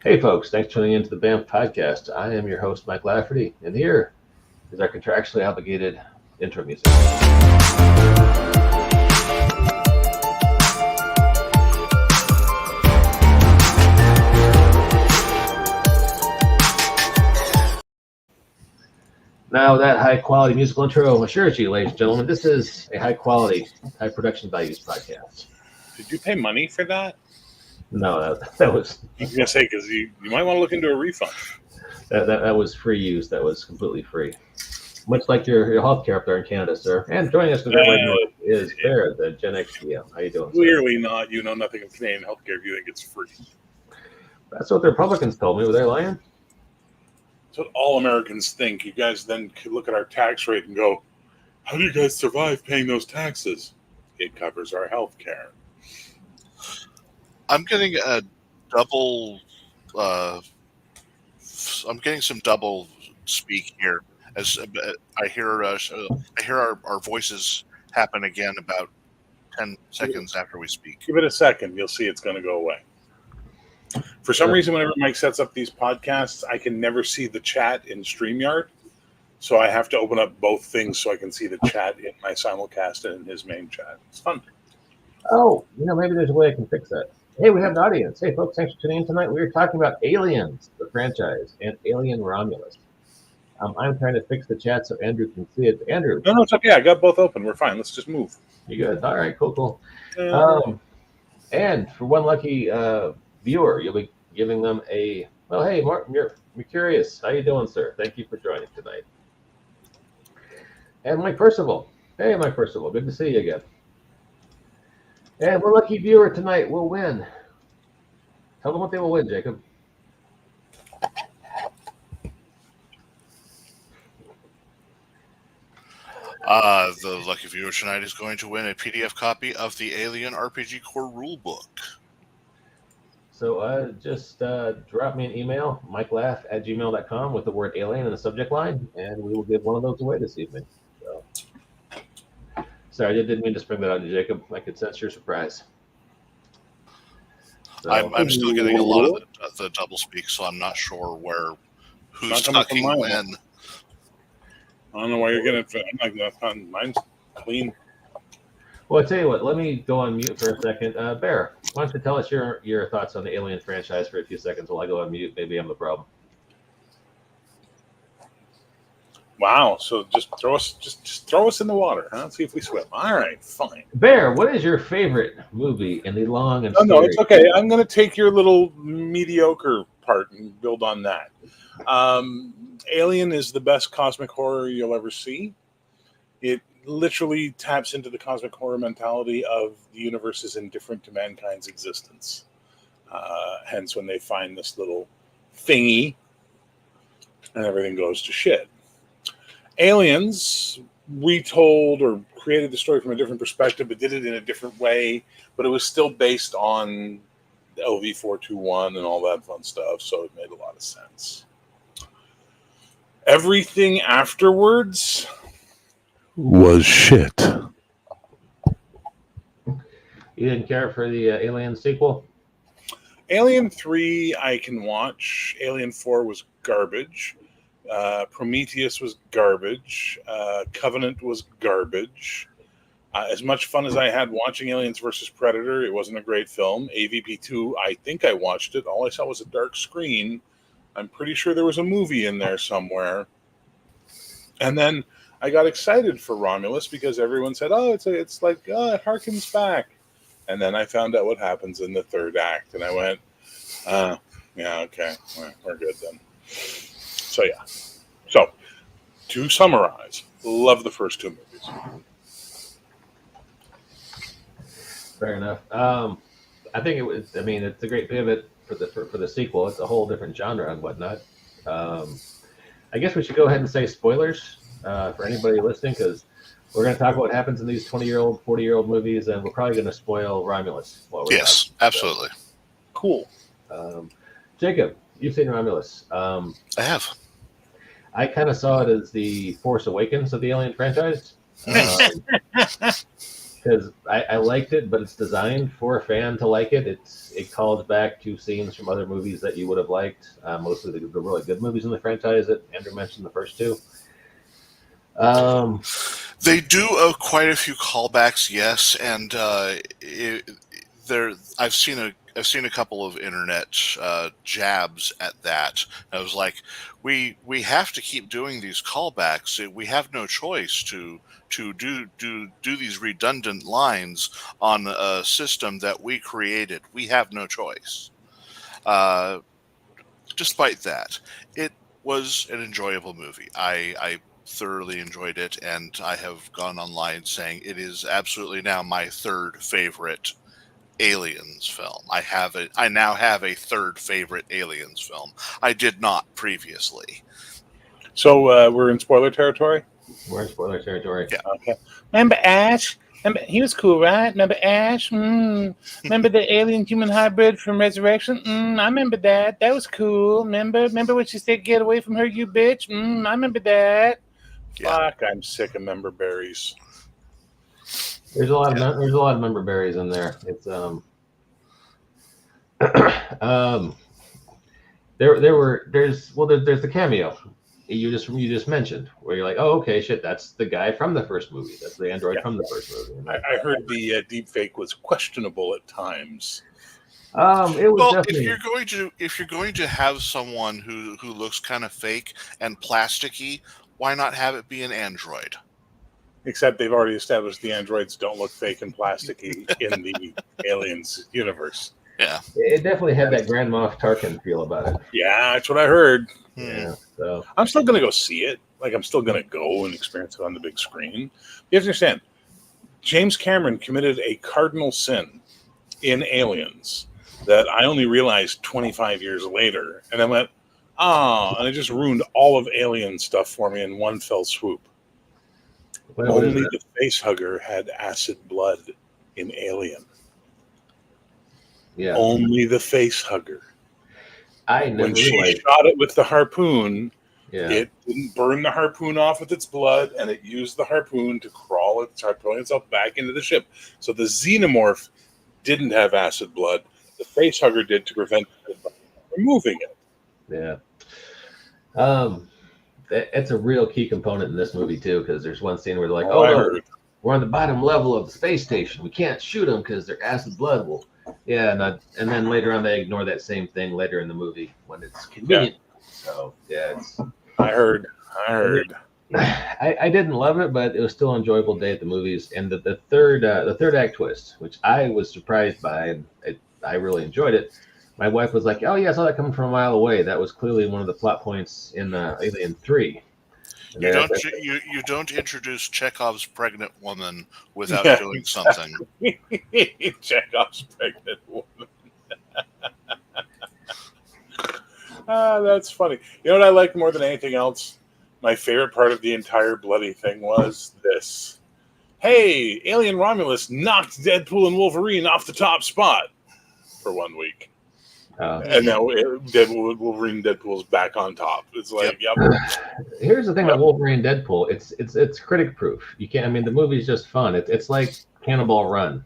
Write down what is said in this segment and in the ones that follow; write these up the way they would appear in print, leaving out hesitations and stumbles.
Hey, folks, thanks for tuning into the BAMF podcast. I am your host, Mike Lafferty, and here is our contractually obligated intro music. Now, that high quality musical intro assures you, ladies and gentlemen, this is a high quality, high production values podcast. Did you pay money for that? No, that was. I was gonna say because you might want to look into a refund. That was free use. That was completely free. Much like your healthcare up there in Canada, sir. And joining us is Bear, the Gen X DM. How you doing, Clearly not. You know nothing of Canadian healthcare if you think it's free. That's what the Republicans told me. Were they lying? That's what all Americans think. You guys then could look at our tax rate and go, how do you guys survive paying those taxes? It covers our healthcare. I'm getting a double. I'm getting some double speak here as I hear our voices happen again about 10 seconds after we speak. Give it a second. You'll see it's going to go away. For some reason, whenever Mike sets up these podcasts, I can never see the chat in StreamYard. So I have to open up both things so I can see the chat in my simulcast and in his main chat. It's fun. Oh, maybe there's a way I can fix that. Hey, we have an audience. Hey, folks, thanks for tuning in tonight. We were talking about Aliens, the franchise, and Alien Romulus. I'm trying to fix the chat so Andrew can see it. Andrew. No, it's okay. I got both open. We're fine. Let's just move. You good? All right, cool. And for one lucky viewer, you'll be giving them a, well, hey, Martin, you're curious. How you doing, sir? Thank you for joining tonight. And Mike Percival. Hey, Mike Percival. Good to see you again. And one lucky viewer tonight will win. Tell them what they will win, Jacob. The lucky viewer tonight is going to win a PDF copy of the Alien RPG Core Rulebook. So just drop me an email, mikelaugh@gmail.com, with the word alien in the subject line, and we will give one of those away this evening. So, sorry, I didn't mean to spring that on you, Jacob. I could sense your surprise. So, I'm still getting a lot of the double speak, so I'm not sure who's talking when. I don't know why you're getting it. Mine's clean. Well, I tell you what, let me go on mute for a second. Bear, why don't you tell us your thoughts on the Alien franchise for a few seconds while I go on mute? Maybe I'm the problem. Wow! So just throw us in the water, huh? See if we swim. All right, fine. Bear, what is your favorite movie in the long and No, it's okay. I'm going to take your little mediocre part and build on that. Alien is the best cosmic horror you'll ever see. It literally taps into the cosmic horror mentality of the universe is indifferent to mankind's existence. Hence, when they find this little thingy and everything goes to shit. Aliens retold or created the story from a different perspective, but did it in a different way. But it was still based on LV-421 and all that fun stuff, so it made a lot of sense. Everything afterwards was shit. You didn't care for the Alien sequel? Alien 3 I can watch. Alien 4 was garbage. Prometheus was garbage. Covenant was garbage. As much fun as I had watching Aliens vs. Predator, it wasn't a great film. AVP2, I think I watched it. All I saw was a dark screen. I'm pretty sure there was a movie in there somewhere. And then I got excited for Romulus because everyone said, it harkens back. And then I found out what happens in the third act. And I went, yeah, okay, we're good then. So, yeah. So, to summarize, love the first two movies. Fair enough. I think it's a great pivot for the sequel. It's a whole different genre and whatnot. I guess we should go ahead and say spoilers for anybody listening, because we're going to talk about what happens in these 20-year-old, 40-year-old movies, and we're probably going to spoil Romulus. Yes, absolutely. So, cool. Jacob, you've seen Romulus. I have. I kind of saw it as the Force Awakens of the Alien franchise. Because because I liked it, but it's designed for a fan to like it. It calls back to scenes from other movies that you would have liked, mostly the really good movies in the franchise that Andrew mentioned, the first two. They do quite a few callbacks, yes, and I've seen a couple of internet jabs at that. I was like, we have to keep doing these callbacks. We have no choice to do these redundant lines on a system that we created. We have no choice. Despite that, it was an enjoyable movie. I thoroughly enjoyed it, and I have gone online saying it is absolutely now my third favorite Aliens film. I now have a third favorite Aliens film. I did not previously. So we're in spoiler territory? We're in spoiler territory. Yeah. Okay. Remember Ash? He was cool, right? Remember Ash? Remember the alien human hybrid from Resurrection? I remember that. That was cool. Remember when she said, "Get away from her, you bitch"? I remember that. Yeah. Fuck, I'm sick of member berries. There's a lot of member berries in there. It's there's the cameo you just mentioned where you're like, oh, okay, shit, that's the guy from the first movie. That's the android from the first movie. I heard the deep fake was questionable at times. It was Well, definitely... if you're going to have someone who looks kind of fake and plasticky, why not have it be an android? Except they've already established the androids don't look fake and plasticky in the Aliens universe. Yeah. It definitely had that Grand Moff Tarkin feel about it. Yeah, that's what I heard. Yeah. So I'm still going to go see it. Like, I'm still going to go and experience it on the big screen. You have to understand, James Cameron committed a cardinal sin in Aliens that I only realized 25 years later. And I went, and it just ruined all of Alien stuff for me in one fell swoop. Only the facehugger had acid blood in Alien. Yeah. Only the facehugger. When she shot it with the harpoon, it didn't burn the harpoon off with its blood, and it used the harpoon to start pulling itself back into the ship. So the xenomorph didn't have acid blood. The facehugger did to prevent removing it. Yeah. It's a real key component in this movie too, because there's one scene where they're like, we're on the bottom level of the space station. We can't shoot them because their acid blood will. Yeah, and then later on they ignore that same thing later in the movie when it's convenient. Yeah. So yeah, I heard. I didn't love it, but it was still an enjoyable day at the movies. And the third act twist, which I was surprised by, and I really enjoyed it. My wife was like, "Oh yeah, I saw that coming from a mile away." That was clearly one of the plot points in Alien 3. You don't introduce Chekhov's pregnant woman without doing something. Chekhov's pregnant woman. That's funny. You know what I liked more than anything else? My favorite part of the entire bloody thing was this. Hey, Alien Romulus knocked Deadpool and Wolverine off the top spot for 1 week. And now Wolverine Deadpool's back on top. It's like, yep. Here's the thing about Wolverine Deadpool. It's critic proof. You can't. I mean, the movie's just fun. It's like Cannonball Run.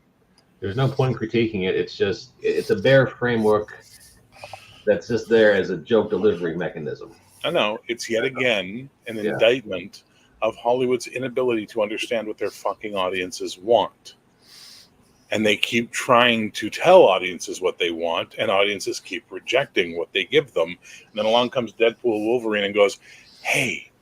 There's no point critiquing it. It's a bare framework that's just there as a joke delivery mechanism. I know. It's yet again an indictment of Hollywood's inability to understand what their fucking audiences want. And they keep trying to tell audiences what they want, and audiences keep rejecting what they give them. And then along comes Deadpool Wolverine and goes, hey,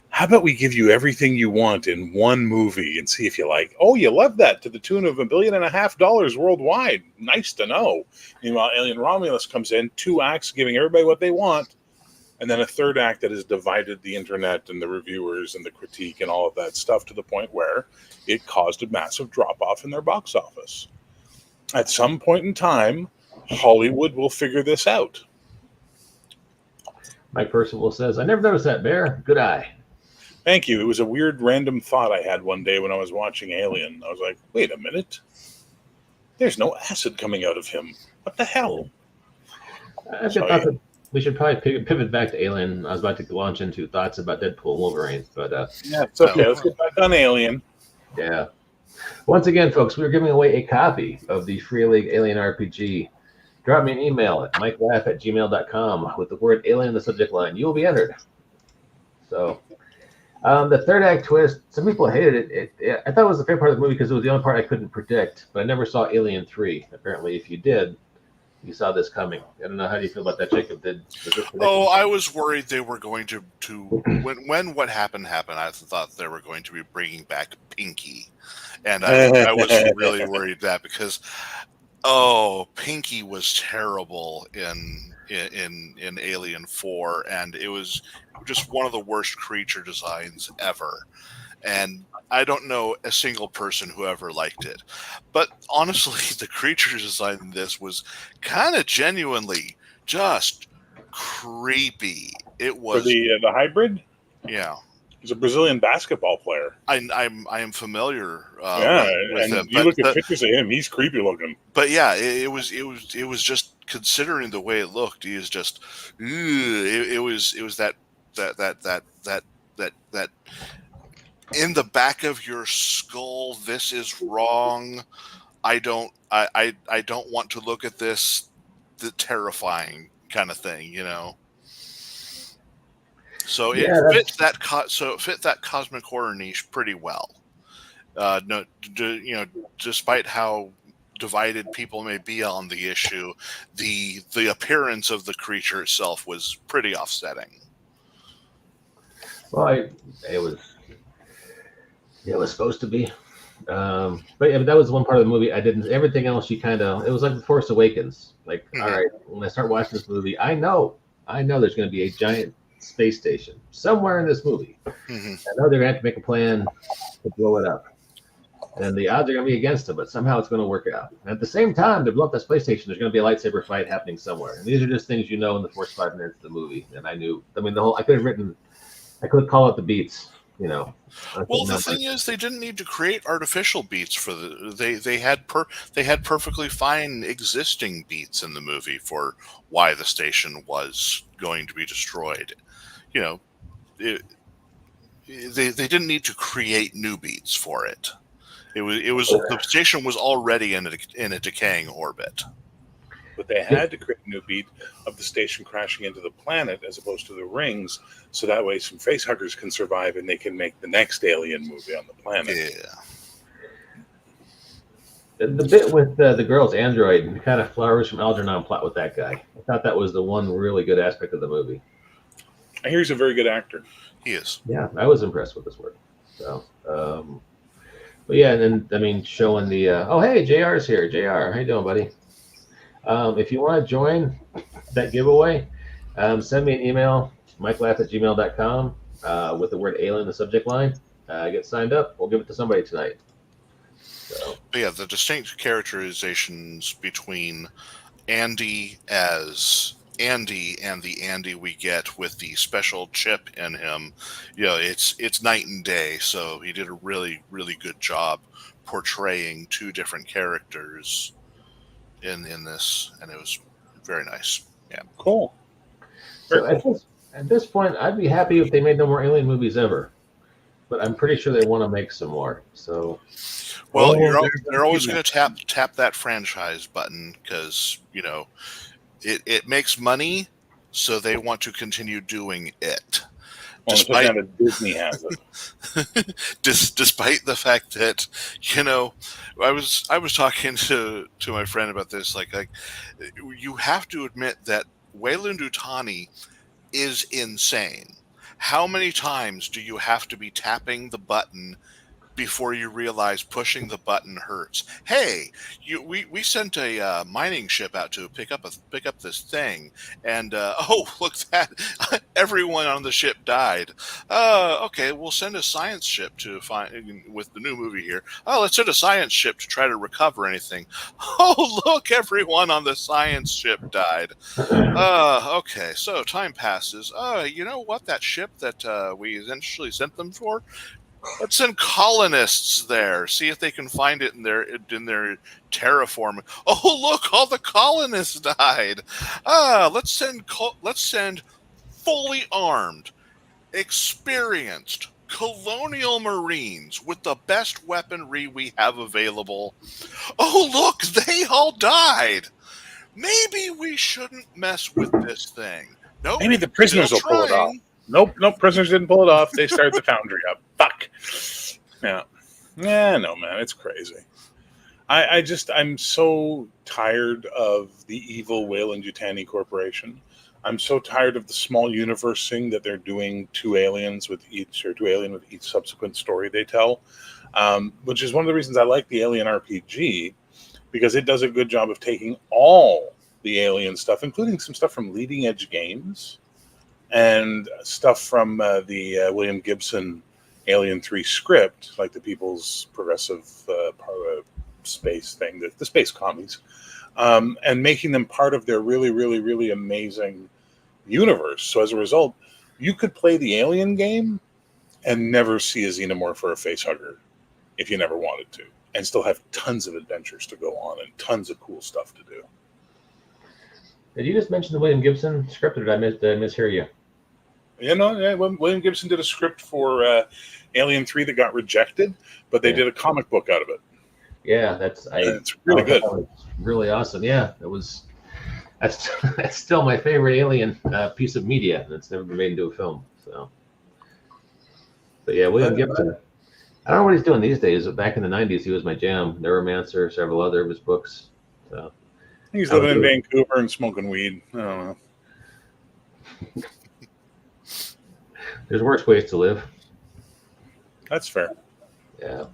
how about we give you everything you want in one movie and see if you like? Oh, you love that, to the tune of $1.5 billion worldwide. Nice to know. Meanwhile, Alien Romulus comes in, 2 acts giving everybody what they want, and then a third act that has divided the internet and the reviewers and the critique and all of that stuff to the point where it caused a massive drop-off in their box office. At some point in time, Hollywood will figure this out. Mike Percival says, I never noticed that, Bear. Good eye. Thank you. It was a weird random thought I had one day when I was watching Alien. I was like, wait a minute. There's no acid coming out of him. What the hell? We should probably pivot back to Alien. I was about to launch into thoughts about Deadpool and Wolverine, but yeah, it's okay. Let's get back on Alien. Yeah. Once again, folks, we're giving away a copy of the Free League Alien RPG. Drop me an email at mikelaugh@gmail.com with the word alien in the subject line. You will be entered. So, the third act twist, some people hated it. I thought it was the favorite part of the movie because it was the only part I couldn't predict, but I never saw Alien 3. Apparently, if you did, you saw this coming. I don't know. How do you feel about that, Jacob? Oh, I was worried they were going to when what happened, I thought they were going to be bringing back Pinky. And I was really worried that because, Pinky was terrible in Alien 4, and it was just one of the worst creature designs ever. And I don't know a single person who ever liked it. But honestly, the creature design in this was kind of genuinely just creepy. It For was, the hybrid, yeah. he's a Brazilian basketball player. I am familiar Yeah, with and him. you look at pictures of him; he's creepy looking. But yeah, it was just, considering the way it looked, he is just, it was that in the back of your skull, this is wrong. I don't want to look at this. The terrifying kind of thing, So it fits that cosmic horror niche pretty well. No, despite how divided people may be on the issue, the appearance of the creature itself was pretty offsetting. Well, it was supposed to be. But yeah, that was one part of the movie I didn't. Everything else, it was like The Force Awakens. Like, all right, when I start watching this movie, I know there's going to be a giant space station somewhere in this movie. Mm-hmm. I know they're going to have to make a plan to blow it up. And the odds are going to be against them, but somehow it's going to work out. And at the same time, to blow up that space station, there's going to be a lightsaber fight happening somewhere. And these are just things in the first 5 minutes of the movie. And I knew, I could call out the beats, Well, the thing is, they didn't need to create artificial beats for they had perfectly fine existing beats in the movie for why the station was going to be destroyed. They didn't need to create new beats for it. The station was already in a decaying orbit. But they had to create a new beat of the station crashing into the planet as opposed to the rings, so that way some facehuggers can survive and they can make the next Alien movie on the planet. Yeah. The bit with the girl's android kind of flowers from Algernon plot with that guy. I thought that was the one really good aspect of the movie. I hear he's a very good actor. He is. Yeah, I was impressed with his work. So, but yeah, and then showing the hey, JR's here. JR, how you doing, buddy? If you want to join that giveaway, send me an email, mikelaugh@gmail.com, with the word alien in the subject line. Get signed up. We'll give it to somebody tonight. So. But yeah, the distinct characterizations between Andy as Andy and the Andy we get with the special chip in him, it's night and day. So he did a really, really good job portraying two different characters in this, and it was very nice. Yeah, cool. So at this point, I'd be happy if they made no more Alien movies ever, but I'm pretty sure they want to make some more. So, well, they're always going to tap that franchise button because it makes money, so they want to continue doing it. Despite Disney has it. Despite the fact that I was talking to my friend about this, like you have to admit that Weyland-Yutani is insane. How many times do you have to be tapping the button before you realize pushing the button hurts? Hey, we sent a mining ship out to pick up this thing, and look at that! Everyone on the ship died. Okay, we'll send a science ship to find with the new movie here. Let's send a science ship to try to recover anything. Oh, look! Everyone on the science ship died. Okay, so time passes. You know what? That ship that we eventually sent them for. Let's send colonists there. See if they can find it in their terraforming. Oh, look! All the colonists died. Let's send fully armed, experienced colonial marines with the best weaponry we have available. Oh, look, they all died. Maybe we shouldn't mess with this thing. Nope, Maybe the prisoners still will pull it off. trying. Nope, prisoners didn't pull it off. They started the foundry up. Fuck. Yeah. Yeah, no, man, it's crazy. I'm so tired of the evil Weyland-Yutani Corporation. I'm so tired of the small universe thing that they're doing to Alien with each subsequent story they tell, which is one of the reasons I like the Alien RPG, because it does a good job of taking all the Alien stuff, including some stuff from Leading Edge Games and stuff from the William Gibson Alien 3 script, like the People's Progressive Space thing, the space commies, and making them part of their really, really, really amazing universe. So as a result, you could play the Alien game and never see a xenomorph or a facehugger if you never wanted to, and still have tons of adventures to go on and tons of cool stuff to do. Did you just mention the William Gibson script, or did I mishear you? William Gibson did a script for Alien 3 that got rejected, but they did a comic book out of it. Yeah, it's really good. It's really awesome. Yeah, that's still my favorite Alien piece of media that's never been made into a film. So, but yeah, William Gibson. I don't know what he's doing these days, but back in the 90s, he was my jam. Neuromancer, several other of his books. So he's living in Vancouver and smoking weed. I don't know. There's worse ways to live. That's fair. Yeah.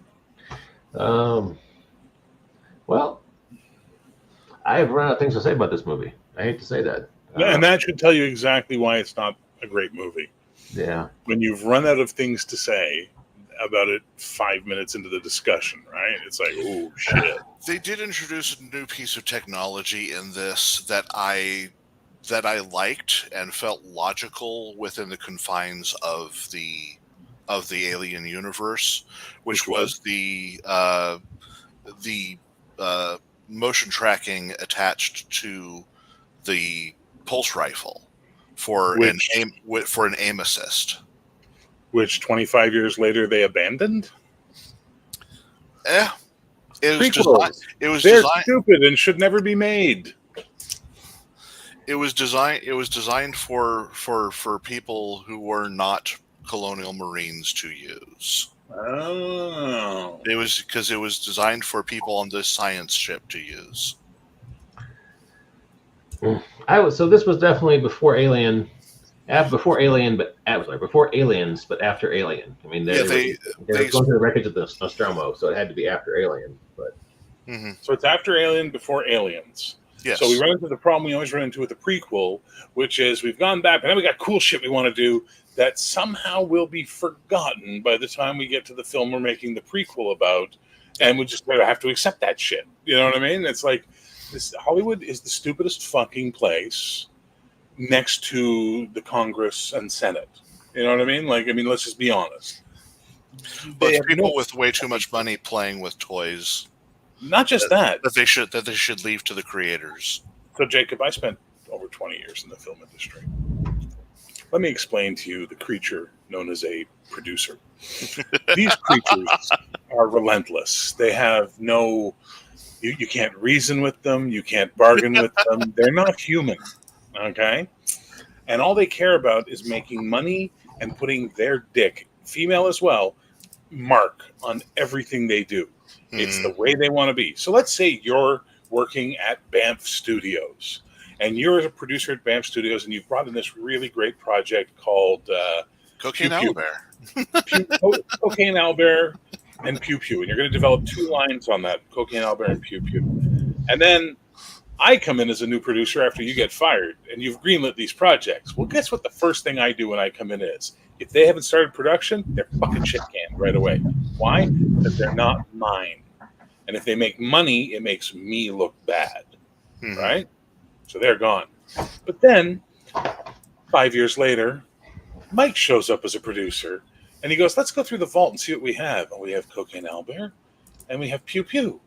Well, I have run out of things to say about this movie. I hate to say that. And that should tell you exactly why it's not a great movie. Yeah. When you've run out of things to say about it 5 minutes into the discussion, right? It's like, oh, shit. They did introduce a new piece of technology in this that I liked and felt logical within the confines of the Alien universe, which was the motion tracking attached to the pulse rifle for an aim assist, which 25 years later they abandoned. It was They're stupid and should never be made. It was designed for people who were not colonial marines to use. Oh. It was because it was designed for people on this science ship to use. So this was definitely before Aliens, but after Alien. I mean, they were going through the wreckage of the Nostromo, so it had to be after Alien. But So it's after Alien, before Aliens. Yes. So we run into the problem we always run into with the prequel, which is we've gone back, but then we got cool shit we want to do that somehow will be forgotten by the time we get to the film we're making the prequel about, and we just have to accept that shit. You know what I mean? It's like Hollywood is the stupidest fucking place next to the Congress and Senate. You know what I mean? Let's just be honest. But people with way too much money playing with toys. Not just that they should leave to the creators. So, Jacob, I spent over 20 years in the film industry. Let me explain to you the creature known as a producer. These creatures are relentless. They have no... You can't reason with them. You can't bargain with them. They're not human, okay? And all they care about is making money and putting their dick, female as well, mark on everything they do. It's the way they want to be. So let's say you're working at Banff Studios, and you're a producer at Banff Studios, and you've brought in this really great project called Cocaine Owlbear. Cocaine Owlbear and Pew Pew. And you're going to develop 2 lines on that, Cocaine Owlbear and Pew Pew. And then I come in as a new producer after you get fired, and you've greenlit these projects. Well, guess what the first thing I do when I come in is? If they haven't started production, they're fucking shit canned right away. Why? Because they're not mine. And if they make money, it makes me look bad. Right? So they're gone. But then, 5 years later, Mike shows up as a producer, and he goes, let's go through the vault and see what we have. And we have Cocaine Owlbear, and we have Pew Pew.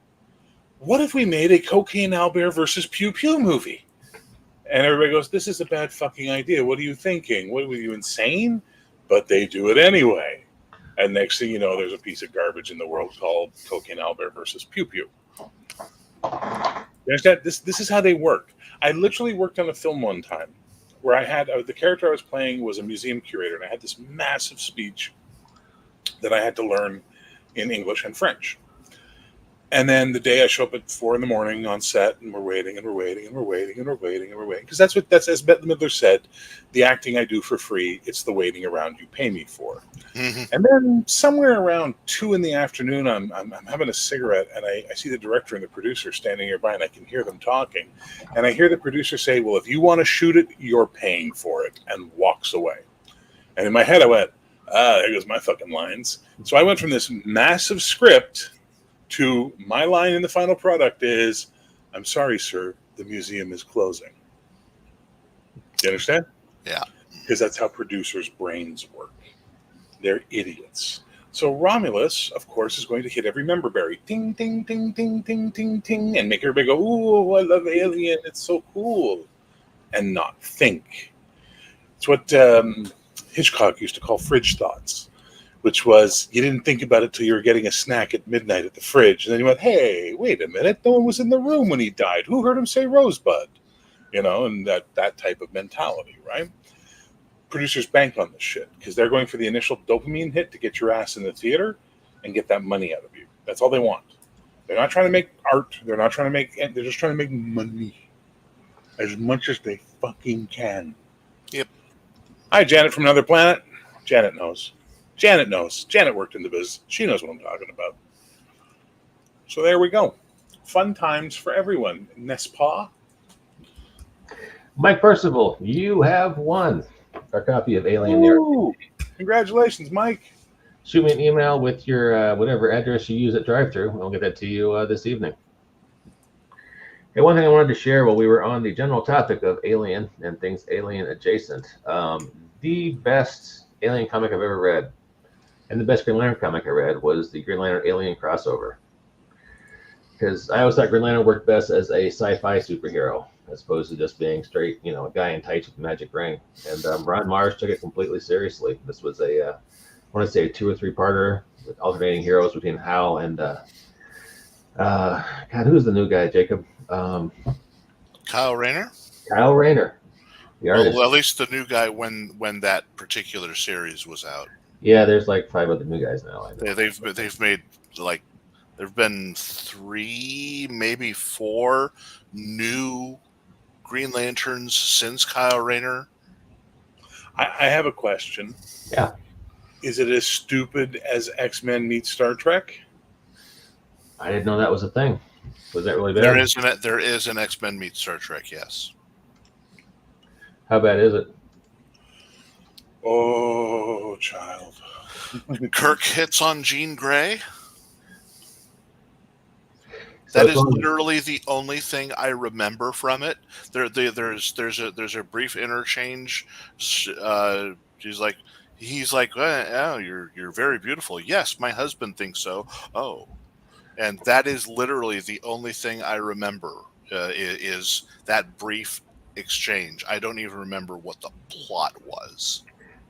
What if we made a Cocaine Owlbear versus Pew Pew movie? And everybody goes, this is a bad fucking idea. What are you thinking? What were you, insane? But they do it anyway. And next thing you know, there's a piece of garbage in the world called Cocaine Albert versus Pew Pew. There's that. This is how they work. I literally worked on a film one time where I had the character I was playing was a museum curator, and I had this massive speech that I had to learn in English and French. And then the day I show up at 4 a.m. on set, and we're waiting, and we're waiting, and we're waiting, and we're waiting, and we're waiting, because that's as Bette Midler said, the acting I do for free. It's the waiting around you pay me for. Mm-hmm. And then somewhere around 2 p.m, I'm having a cigarette, and I see the director and the producer standing nearby, and I can hear them talking. And I hear the producer say, "Well, if you want to shoot it, you're paying for it," and walks away. And in my head, I went, there goes my fucking lines. So I went from this massive script to my line in the final product is, "I'm sorry, sir, the museum is closing." You understand? Yeah. Because that's how producers' brains work. They're idiots. So Romulus, of course, is going to hit every member berry. Ding, ding, ding, ding, ding, ding, ding. And make everybody go, "Ooh, I love Alien. It's so cool." And not think. It's what Hitchcock used to call fridge thoughts, which was you didn't think about it till you were getting a snack at midnight at the fridge. And then you went, "Hey, wait a minute. No one was in the room when he died. Who heard him say Rosebud?" And that type of mentality, right? Producers bank on this shit because they're going for the initial dopamine hit to get your ass in the theater and get that money out of you. That's all they want. They're not trying to make art. They're not trying to make. They're just trying to make money as much as they fucking can. Yep. Hi, Janet from another planet. Janet knows. Janet knows. Janet worked in the biz. She knows what I'm talking about. So there we go. Fun times for everyone. N'est-ce pas? Mike Percival, you have won our copy of Alien. Ooh, congratulations, Mike. Shoot me an email with your whatever address you use at drive-thru. I'll get that to you this evening. Hey, one thing I wanted to share while we were on the general topic of Alien and things Alien adjacent. The best Alien comic I've ever read and the best Green Lantern comic I read was the Green Lantern Alien crossover. Because I always thought Green Lantern worked best as a sci-fi superhero, as opposed to just being straight, a guy in tights with a magic ring. And Ron Mars took it completely seriously. This was I want to say a 2 or 3-parter with alternating heroes between Hal and God, who's the new guy, Jacob? Kyle Rayner. Kyle Rayner, the artist. Well, at least the new guy when that particular series was out. Yeah, there's like 5 other new guys now. They've made like there've been 3, maybe 4 new Green Lanterns since Kyle Rayner. I have a question. Yeah. Is it as stupid as X-Men meets Star Trek? I didn't know that was a thing. Was that really bad? There is an X-Men meets Star Trek, yes. How bad is it? Oh, child. Kirk hits on Jean Grey. So That is literally the only thing I remember from it. There's a brief interchange. He's like, oh, you're very beautiful. Yes, my husband thinks so. Oh, and that is literally the only thing I remember is that brief exchange. I don't even remember what the plot was.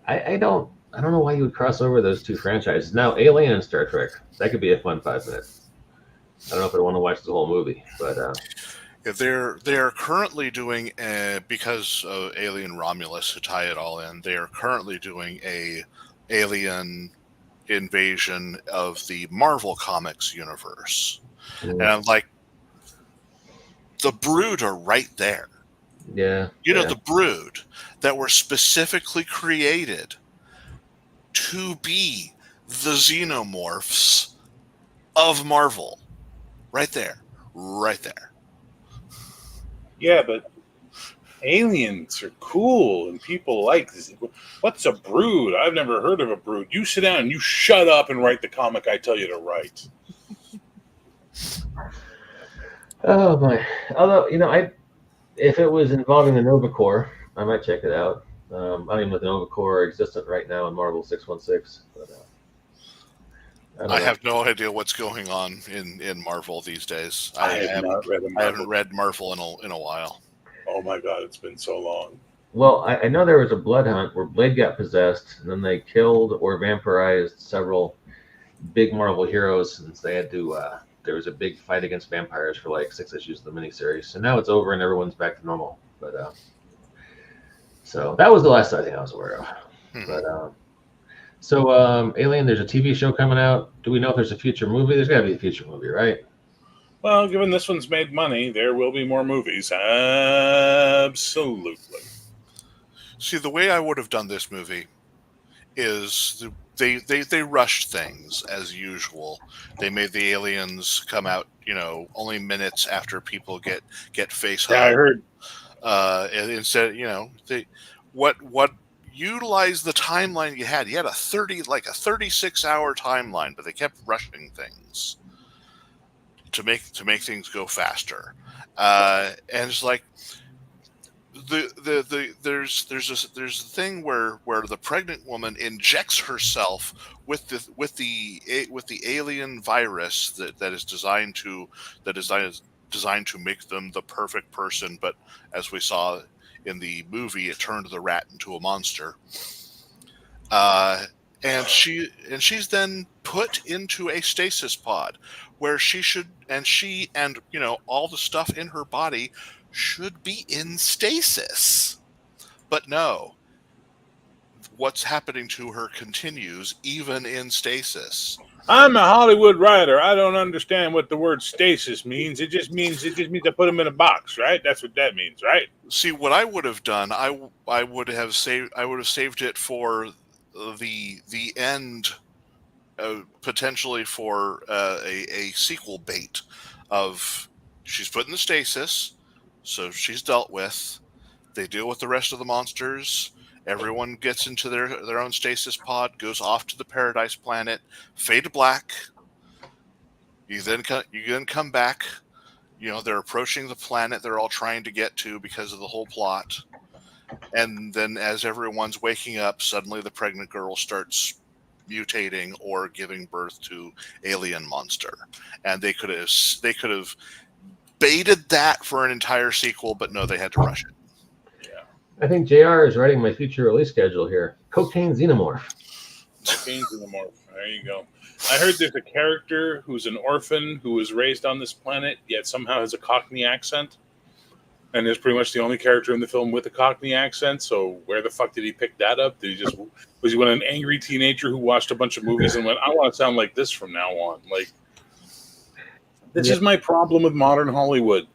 I don't know why you would cross over those 2 franchises. Now, Alien and Star Trek, that could be a fun 5 minutes. I don't know if I want to watch the whole movie, but they are currently doing because of Alien Romulus to tie it all in. They are currently doing a Alien invasion of the Marvel Comics universe, and I'm like, the Brood are right there. Yeah, the Brood that were specifically created to be the xenomorphs of Marvel. Right there. Yeah, but aliens are cool and people like this. What's a brood? I've never heard of a brood. You sit down and you shut up and write the comic I tell you to write. Oh my! Although if it was involving the Nova Corps, I might check it out. I don't even know if the Nova Corps are existent right now in Marvel 616. But, I have no idea what's going on in Marvel these days. I haven't read I haven't read Marvel in a while. Oh my god, it's been so long. Well, I know there was a blood hunt where Blade got possessed, and then they killed or vampirized several big Marvel heroes, and they had to. There was a big fight against vampires for like 6 issues of the miniseries, and now it's over and everyone's back to normal. But so that was the last I think I was aware of. But Alien, there's a TV show coming out. Do we know if there's a future movie? There's got to be a future movie, right? Well, given this one's made money, there will be more movies. Absolutely. See, the way I would have done this movie is they rushed things as usual. They made the aliens come out, only minutes after people get face hugged. Yeah, I heard. And instead, they what utilize the timeline you had. You had a 36-hour timeline, but they kept rushing things to make things go faster. And it's like there's a thing where the pregnant woman injects herself with the alien virus that is designed to make them the perfect person, but as we saw in the movie, it turned the rat into a monster. And she's then put into a stasis pod where she and all the stuff in her body should be in stasis. But no, what's happening to her continues even in stasis. I'm a Hollywood writer. I don't understand what the word stasis means. It just means I put them in a box, right? That's what that means, right? See, what I would have done, I would have saved it for the end, potentially for a sequel bait of she's put in the stasis, so she's dealt with. They deal with the rest of the monsters. Everyone gets into their own stasis pod, goes off to the Paradise Planet, fade to black. You then come back. They're approaching the planet they're all trying to get to because of the whole plot. And then as everyone's waking up, suddenly the pregnant girl starts mutating or giving birth to alien monster. And they could have baited that for an entire sequel, but no, they had to rush it. I think JR is writing my future release schedule here. Cocaine Xenomorph. Cocaine Xenomorph. There you go. I heard there's a character who's an orphan who was raised on this planet, yet somehow has a Cockney accent. And is pretty much the only character in the film with a Cockney accent. So where the fuck did he pick that up? Was he an angry teenager who watched a bunch of movies and went, I want to sound like this from now on? Like, this is my problem with modern Hollywood.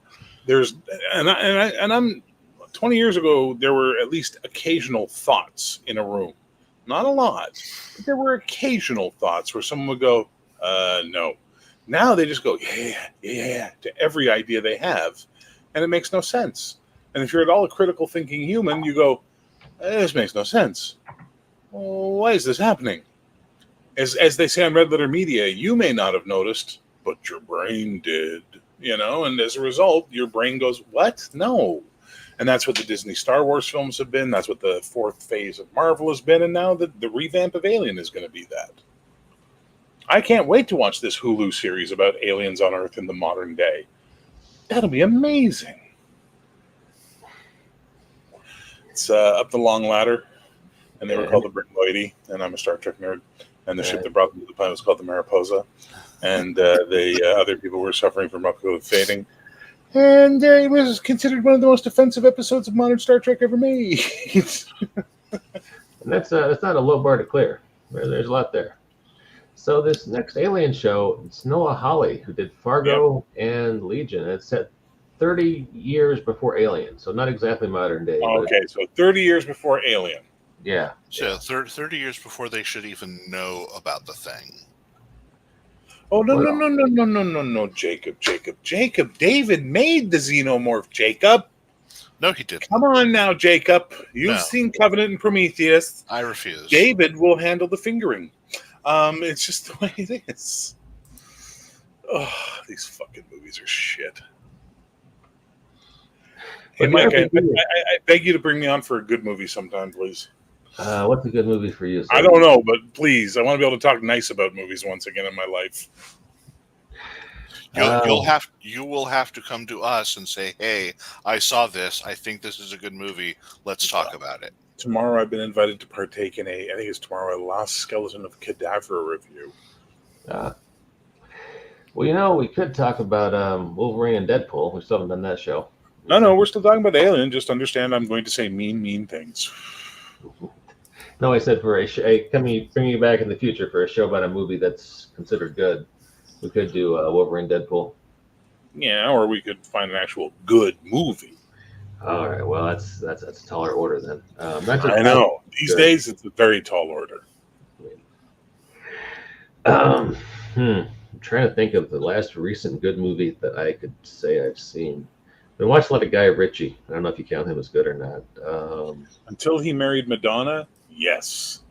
I'm 20 years ago, there were at least occasional thoughts in a room. Not a lot, but there were occasional thoughts where someone would go, no. Now they just go, yeah, to every idea they have. And it makes no sense. And if you're at all a critical thinking human, you go, this makes no sense. Well, why is this happening? As they say on Red Letter Media, you may not have noticed, but your brain did. And as a result, your brain goes, what? No. And that's what the Disney Star Wars films have been. That's what the fourth phase of Marvel has been. And now the revamp of Alien is going to be that. I can't wait to watch this Hulu series about aliens on Earth in the modern day. That'll be amazing. It's up the long ladder. And they were called the Brigaloidy. And I'm a Star Trek nerd. And the ship that brought them to the planet was called the Mariposa. And other people were suffering from ocular fading. And it was considered one of the most offensive episodes of modern Star Trek ever made. And that's not a low bar to clear. There's a lot there. So this next Alien show, it's Noah Hawley, who did Fargo and Legion. It's set 30 years before Alien, so not exactly modern day. Okay, so 30 years before Alien. Yeah. So 30 years before they should even know about the thing. Oh, no, Jacob. David made the Xenomorph, Jacob. No, he didn't. Come on now, Jacob. You've seen Covenant and Prometheus. I refuse. David will handle the fingering. It's just the way it is. Oh, these fucking movies are shit. Hey, Mike, I beg you to bring me on for a good movie sometime, please. What's a good movie for you? I don't know, but please, I want to be able to talk nice about movies once again in my life. You will have to come to us and say, "Hey, I saw this. I think this is a good movie. Let's talk about it." Tomorrow I've been invited to partake in I think it's tomorrow, a Last Skeleton of Cadaver review. Well, we could talk about Wolverine and Deadpool. We still haven't done that show. No, we're still talking about Alien. Just understand I'm going to say mean things. No, I said for bring you back in the future for a show about a movie that's considered good. We could do Wolverine, Deadpool. Yeah, or we could find an actual good movie. All right. Well, that's a taller order then. I know. These days, it's a very tall order. I'm trying to think of the last recent good movie that I could say I've seen. I've been watching a lot of Guy Ritchie. I don't know if you count him as good or not. Until he married Madonna, yes.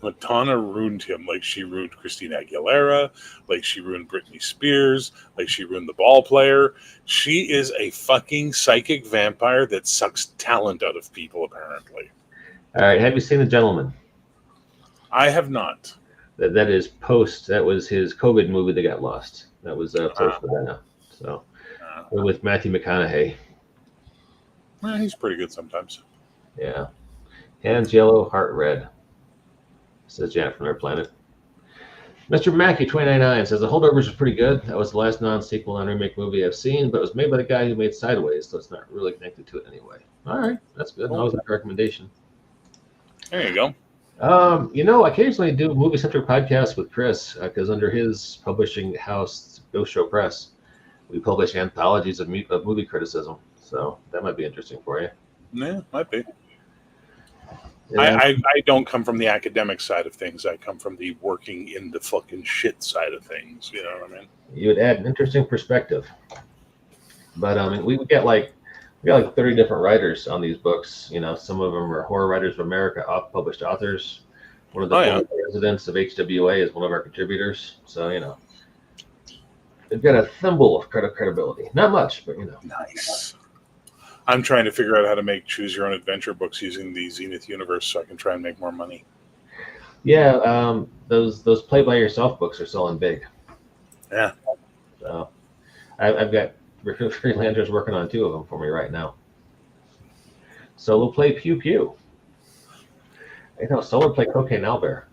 Madonna ruined him like she ruined Christina Aguilera, like she ruined Britney Spears, like she ruined the ball player. She is a fucking psychic vampire that sucks talent out of people, apparently. All right. Have you seen The Gentleman? I have not. That is post. That was his COVID movie that got lost. That was post for that. So with Matthew McConaughey. He's pretty good sometimes. Yeah. Hands yellow, heart red. Says Janet from our planet. Mr. Mackey 299 says the Holdovers is pretty good. That was the last non-sequel, non-remake movie I've seen, but it was made by the guy who made Sideways, so it's not really connected to it anyway. All right, that's good. That was a recommendation. There you go. I occasionally do movie-centric podcasts with Chris because under his publishing house, Ghost Show Press, we publish anthologies of movie criticism. So that might be interesting for you. Yeah, might be. Yeah. I don't come from the academic side of things. I come from the working in the fucking shit side of things. You know what I mean? You would add an interesting perspective. But we got like 30 different writers on these books. Some of them are Horror Writers of America published authors. One of the residents of HWA is one of our contributors. So, they've got a thimble of credibility. Not much, but Nice. I'm trying to figure out how to make choose your own adventure books using the Zenith universe so I can try and make more money. Yeah, those play by yourself books are selling big. Yeah. So I've got freelancers working on 2 of them for me right now. Solo play Pew Pew. Solo play Cocaine Owlbear.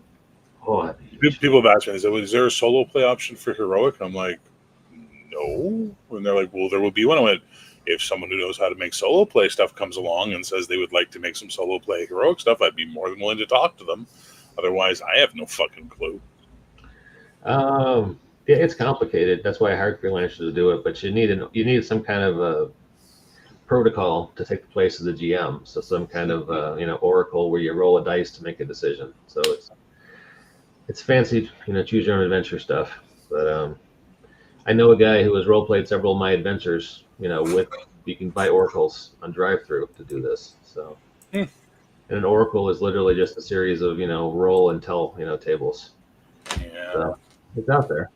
Oh, people have asked me, is there a solo play option for Heroic? And I'm like, no. And they're like, well, there will be one. I went, if someone who knows how to make solo play stuff comes along and says they would like to make some solo play Heroic stuff, I'd be more than willing to talk to them. Otherwise, I have no fucking clue. Yeah, it's complicated. That's why I hired freelancers to do it. But you need some kind of a protocol to take the place of the GM. So some kind of oracle where you roll a dice to make a decision. So it's fancy, choose your own adventure stuff. But I know a guy who has role played several of my adventures. You can buy oracles on drive-through to do this. So, and an oracle is literally just a series of roll and tell tables. Yeah, so, it's out there.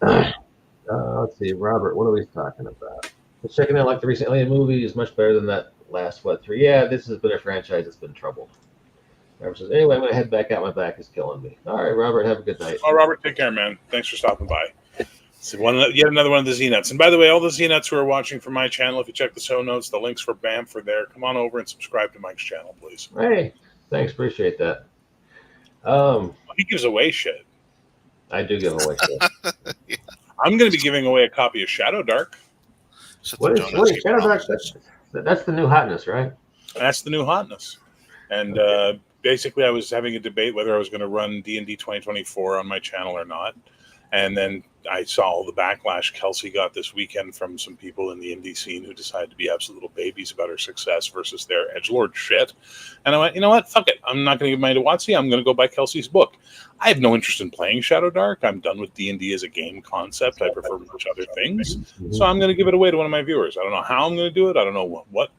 Let's see, Robert. What are we talking about? Just checking out like the recent Alien movie is much better than that last 3. Yeah, this has been a franchise that's been troubled. Robert says, anyway, I'm gonna head back out. My back is killing me. All right, Robert. Have a good night. Oh, Robert, take care, man. Thanks for stopping by. So yet another one of the Z-Nuts. And by the way, all the Z-Nuts who are watching from my channel, if you check the show notes, the links for BAMF are there. Come on over and subscribe to Mike's channel, please. Hey, thanks. Appreciate that. He gives away shit. I do give away shit. Yeah. I'm going to be giving away a copy of Shadow Dark. What is Shadow Dark? That's the new hotness, right? That's the new hotness. And basically, I was having a debate whether I was going to run D&D 2024 on my channel or not. And then I saw all the backlash Kelsey got this weekend from some people in the indie scene who decided to be absolute little babies about her success versus their edgelord shit. And I went, you know what? Fuck it. I'm not going to give money to WotC. I'm going to go buy Kelsey's book. I have no interest in playing Shadow Dark. I'm done with D&D as a game concept. I prefer much other things. So I'm going to give it away to one of my viewers. I don't know how I'm going to do it. I don't know what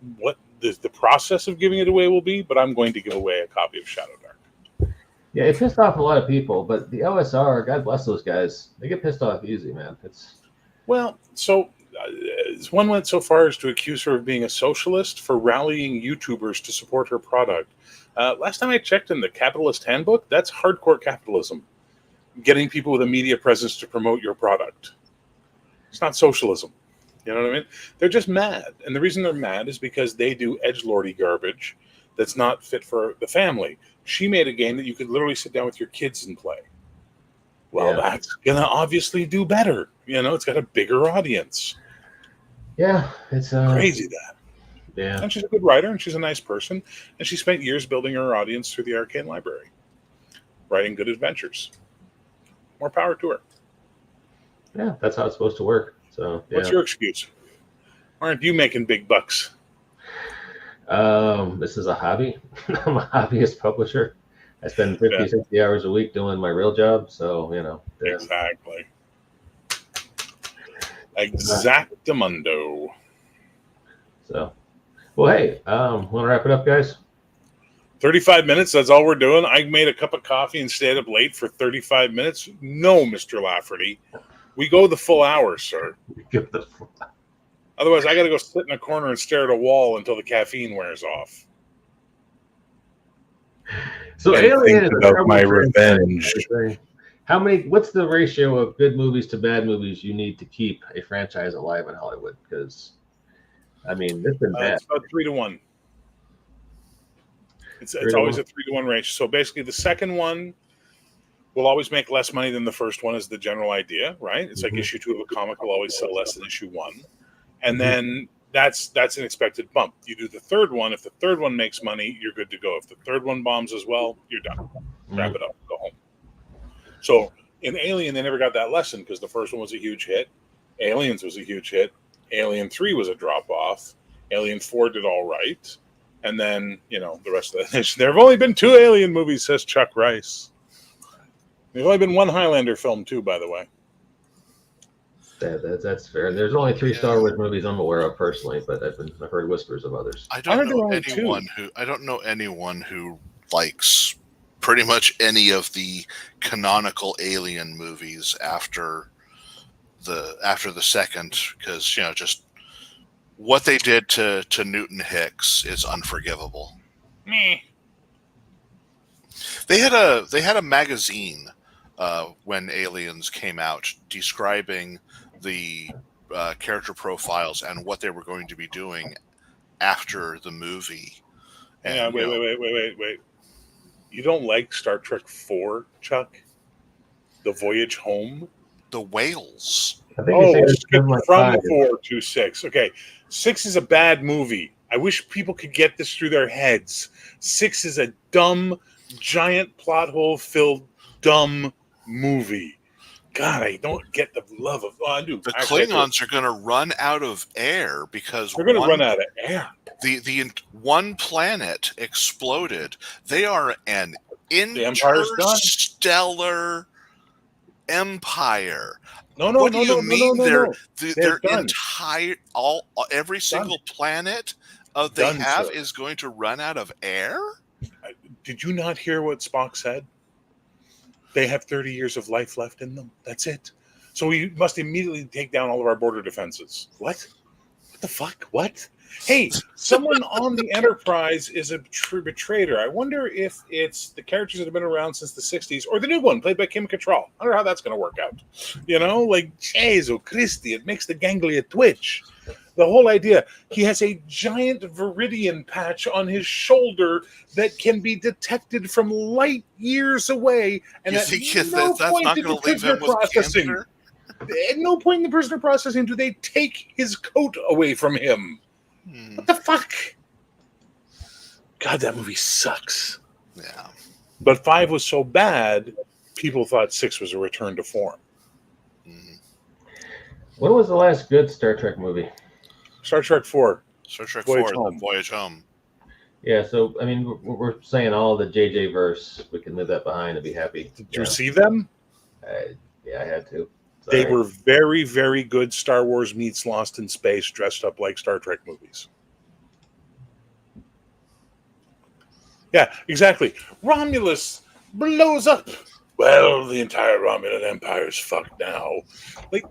the process of giving it away will be, but I'm going to give away a copy of Shadow Dark. Yeah, it pissed off a lot of people, but the OSR, God bless those guys, they get pissed off easy, man. So one went so far as to accuse her of being a socialist for rallying YouTubers to support her product. Last time I checked in the Capitalist Handbook, that's hardcore capitalism. getting people with a media presence to promote your product. It's not socialism. You know what I mean? They're just mad. And the reason they're mad is because they do edgelordy garbage that's not fit for the family. She made a game that you could literally sit down with your kids and play. Well, that's going to obviously do better. You know, it's got a bigger audience. Yeah, it's crazy that. Yeah. And she's a good writer and she's a nice person. And she spent years building her audience through the Arcane Library, writing good adventures. More power to her. Yeah, that's how it's supposed to work. So, yeah. What's your excuse? Why aren't you making big bucks? This is a hobby. I'm a hobbyist publisher. I spend 50, 60 hours a week doing my real job. So, you know. Exactly. Exactamundo. So, well, hey, want to wrap it up, guys? 35 minutes, that's all we're doing. I made a cup of coffee and stayed up late for 35 minutes. No, Mr. Lafferty. We go the full hour, sir. Otherwise, I got to go sit in a corner and stare at a wall until the caffeine wears off. So, Alien is about my revenge. What's the ratio of good movies to bad movies you need to keep a franchise alive in Hollywood? Because, I mean, this has been bad. It's about 3-1. It's always a 3-1 ratio. So basically, the second one will always make less money than the first one, is the general idea, right? It's like issue 2 of a comic will always sell less than issue 1, and then that's an expected bump. You do the third one. If the third one makes money, you're good to go. If the third one bombs as well, you're done. Wrap it up. Go home. So in Alien, they never got that lesson because the first one was a huge hit. Aliens was a huge hit. Alien 3 was a drop off. Alien 4 did all right. And then, you know, the rest of that. There have only been 2 Alien movies, says Chuck Rice. There's only been 1 Highlander film, too, by the way. That's fair. There's only 3 Star Wars movies I'm aware of personally, but I've heard whispers of others. I don't know anyone who likes pretty much any of the canonical Alien movies after the second, because, you know, just what they did to Newton Hicks is unforgivable. Meh. They had a magazine when Aliens came out describing the character profiles and what they were going to be doing after the movie. And, yeah, wait. You don't like Star Trek 4, Chuck? The Voyage Home? The whales. Skip from 4 to 6. Okay, 6 is a bad movie. I wish people could get this through their heads. 6 is a dumb, giant plot hole filled dumb movie. God, I don't get the love of. Oh, I do. The Klingons are going to run out of air because they're going to run out of air. The one planet exploded. They are an interstellar empire. No. What do you mean? No. Their entire every single planet they have is going to run out of air? Did you not hear what Spock said? They have 30 years of life left in them. That's it. So we must immediately take down all of our border defenses. What? What the fuck? What? Hey, someone on the Enterprise is a traitor. I wonder if it's the characters that have been around since the 60s or the new one played by Kim Cattrall. I wonder how that's going to work out. You know, like, Jesu Christi, it makes the ganglia twitch. The whole idea, he has a giant Viridian patch on his shoulder that can be detected from light years away. And at no point in the prisoner processing, at no point in the prisoner processing do they take his coat away from him. What the fuck? God, that movie sucks. Yeah. But 5 was so bad, people thought 6 was a return to form. When was the last good Star Trek movie? Star Trek 4. Star Trek 4, Voyage Home. Yeah, so, I mean, we're saying all the JJ verse. We can leave that behind and be happy. Did you see them? Yeah, I had to. Sorry. They were very, very good Star Wars meets Lost in Space dressed up like Star Trek movies. Yeah, exactly. Romulus blows up. Well, the entire Romulan Empire is fucked now. Like,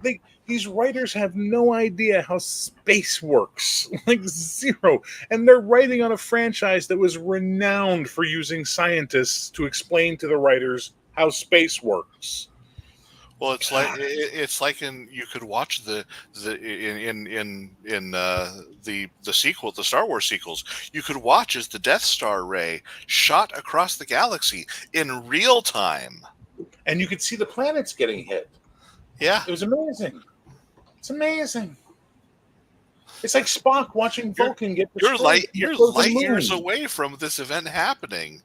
these writers have no idea how space works. Like, zero. And they're writing on a franchise that was renowned for using scientists to explain to the writers how space works. Well, it's like you could watch the sequel, the Star Wars sequels. You could watch as the Death Star ray shot across the galaxy in real time. And you could see the planets getting hit. Yeah, It was amazing. It's amazing. It's like Spock watching Vulcan get destroyed. You're light years away from this event happening.